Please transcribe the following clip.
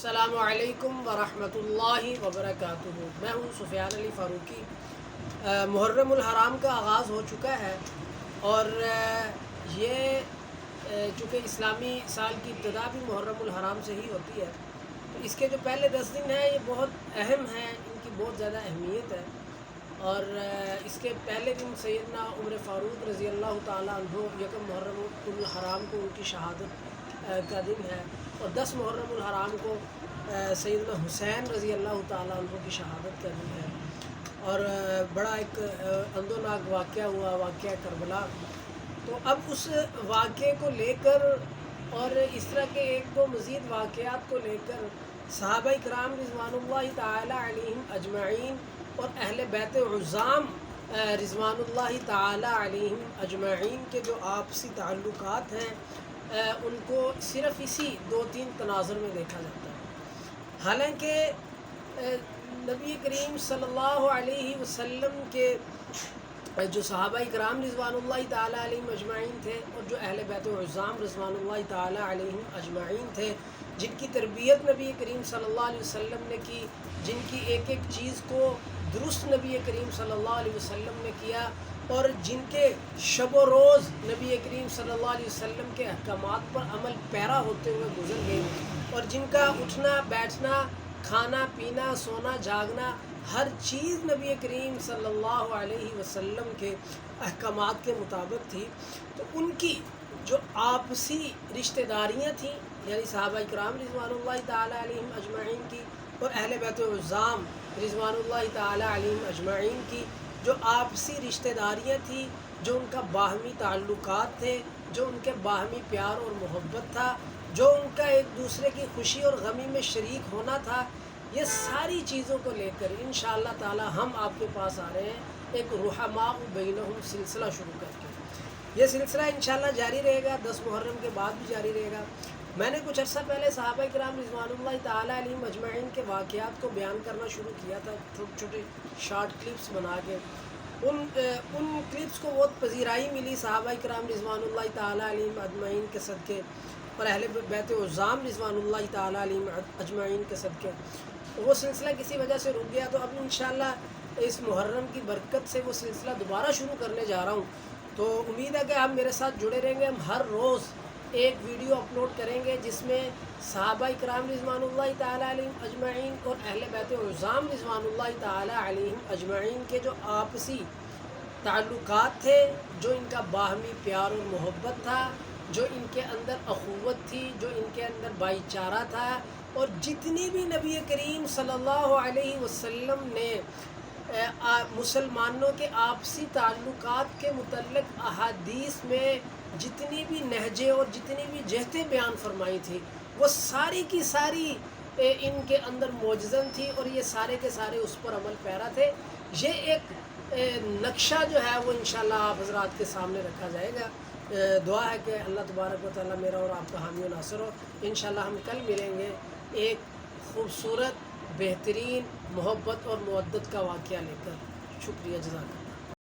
السلام علیکم ورحمۃ اللہ وبرکاتہ۔ میں ہوں سفیان علی فاروقی۔ محرم الحرام کا آغاز ہو چکا ہے اور یہ چونکہ اسلامی سال کی ابتدا بھی محرم الحرام سے ہی ہوتی ہے، تو اس کے جو پہلے 10 دن ہیں یہ بہت اہم ہیں، ان کی بہت زیادہ اہمیت ہے۔ اور اس کے پہلے دن سیدنا عمر فاروق رضی اللہ تعالیٰ عنہ یکم محرم الحرام کو ان کی شہادت کا دن ہے، اور 10 محرم الحرام کو سیدنا حسین رضی اللہ تعالیٰ عنہ کی شہادت کا دن ہے۔ اور بڑا ایک اندوناک واقعہ ہوا، واقعہ کربلا۔ تو اب اس واقعے کو لے کر اور اس طرح کے ایک دو مزید واقعات کو لے کر صحابہ کرام رضوان اللہ تعالیٰ علیہم اجمعین اور اہل بیت عظام رضوان اللہ تعالیٰ علیہم اجمعین کے جو آپسی تعلقات ہیں ان کو صرف اسی 2-3 تناظر میں دیکھا جاتا ہے۔ حالانکہ نبی کریم صلی اللہ علیہ وسلم کے جو صحابہ کرام رضوان اللہ تعالیٰ علیہم اجمعین تھے اور جو اہل بیت عظام رضوان اللہ تعالیٰ علیہم اجمعین تھے، جن کی تربیت نبی کریم صلی اللہ علیہ وسلم نے کی، جن کی ایک ایک چیز کو درست نبی کریم صلی اللہ علیہ وسلم نے کیا، اور جن کے شب و روز نبی کریم صلی اللہ علیہ وسلم کے احکامات پر عمل پیرا ہوتے ہوئے گزر گئے، اور جن کا اٹھنا بیٹھنا، کھانا پینا، سونا جاگنا، ہر چیز نبی کریم صلی اللہ علیہ وسلم کے احکامات کے مطابق تھی، تو ان کی جو آپسی رشتہ داریاں تھیں، یعنی صحابہ کرام رضوان اللہ تعالیٰ علیہم اجمعین کی اور اہل بیت عظام رضوان اللہ تعالیٰ علیہم اجمعین کی جو آپسی رشتہ داریاں تھیں، جو ان کا باہمی تعلقات تھے، جو ان کے باہمی پیار اور محبت تھا، جو ان کا ایک دوسرے کی خوشی اور غمی میں شریک ہونا تھا، یہ ساری چیزوں کو لے کر انشاءاللہ تعالی ہم آپ کے پاس آ رہے ہیں ایک رحماء بینہم سلسلہ شروع کر کے۔ یہ سلسلہ انشاءاللہ جاری رہے گا، 10 محرم کے بعد بھی جاری رہے گا۔ میں نے کچھ عرصہ پہلے صحابہ کرام رضوان اللہ تعالیٰ علیہم اجمعین کے واقعات کو بیان کرنا شروع کیا تھا، چھوٹے چھوٹے شارٹ کلپس بنا کے۔ ان کلپس کو بہت پذیرائی ملی صحابہ کرام رضوان اللہ تعالیٰ علیہم اجمعین کے صدقے اور اہل بیت عظام رضوان اللہ تعالیٰ علیہم اجمعین کے صدقے۔ وہ سلسلہ کسی وجہ سے رک گیا، تو اب انشاءاللہ اس محرم کی برکت سے وہ سلسلہ دوبارہ شروع کرنے جا رہا ہوں۔ تو امید ہے کہ آپ میرے ساتھ جڑے رہیں گے۔ ہم ہر روز ایک ویڈیو اپلوڈ کریں گے جس میں صحابہ کرام رضوان اللہ تعالیٰ علیہم اجمعین اور اہل بیت عظام رضوان اللہ تعالیٰ علیہم اجمعین کے جو آپسی تعلقات تھے، جو ان کا باہمی پیار اور محبت تھا، جو ان کے اندر اخوت تھی، جو ان کے اندر بھائی چارہ تھا، اور جتنی بھی نبی کریم صلی اللہ علیہ وسلم نے مسلمانوں کے آپسی تعلقات کے متعلق احادیث میں جتنی بھی نہجیں اور جتنی بھی جہتیں بیان فرمائی تھی، وہ ساری کی ساری ان کے اندر موجزن تھی، اور یہ سارے کے سارے اس پر عمل پیرا تھے۔ یہ ایک نقشہ جو ہے وہ انشاءاللہ آپ حضرات کے سامنے رکھا جائے گا۔ دعا ہے کہ اللہ تبارک و تعالیٰ میرا اور آپ کا حامی و ناصر ہو۔ انشاءاللہ ہم کل ملیں گے ایک خوبصورت، بہترین محبت اور مودت کا واقعہ لے کر۔ شکریہ، جزاک اللہ۔